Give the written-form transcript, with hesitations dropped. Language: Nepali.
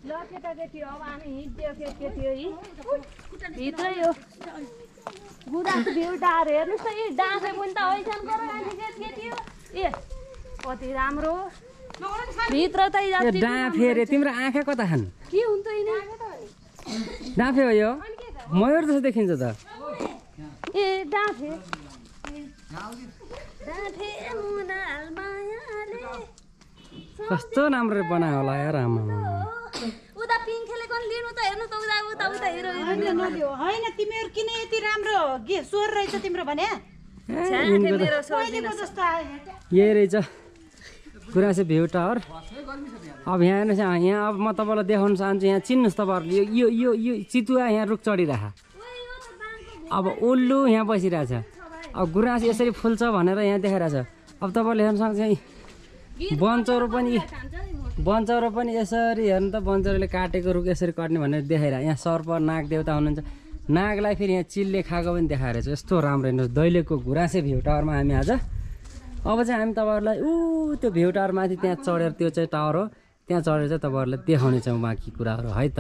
ल केटाकेटी अब हामी हिँड्यो केटी भित्रै यो गुराँस भ्यू टार हेर्नुहोस् त यी डाँसे पनि त हैछन् केटी हो ए कति राम्रो भित्र त डाँफे रे तिम्रो आँखा कता खान् के हुन्छ यिनी डाँफे हो यो मयूर जस्तो देखिन्छ त ए डाँफे डाँफे मुनाल मायाले कस्तो राम्रो बनायो होला यार आमा उता पिङ खेलेको नि लिनु त हेर्नु त उता हेर होइन तिमीहरू किन यति राम्रो के स्वर रहेछ तिम्रो भने मेरो जस्तो यही रहेछ गुराँसे भ्यू टावर अब यहाँ हेर्नुहोस् यहाँ अब म तपाईँलाई देखाउन चाहन्छु यहाँ चिन्नुहोस् तपाईँहरूले यो यो यो चितुवा यहाँ रुख चढिरह अब उल्लु यहाँ बसिरहेछ अब गुराँस यसरी फुल्छ भनेर यहाँ देखाइरहेछ अब तपाईँले हेर्न सक्छ वनचौरो पनि यसरी हेर्नु त वनचौरोले काटेको रुख यसरी कट्ने भनेर देखाइरहेको यहाँ सर्प नाग देवता हुनुहुन्छ नागलाई फेरि यहाँ चिलले खाएको पनि देखाएर छ यस्तो राम्रो हेर्नुहोस् दैलेखको गुराँसे भ्यू टावरमा हामी आज अब चाहिँ हामी तपाईँहरूलाई त्यो भ्यू टावर माथि त्यहाँ चढेर त्यो चाहिँ टावर हो त्यहाँ चढेर चाहिँ तपाईँहरूलाई देखाउने छौँ बाँकी कुराहरू है त।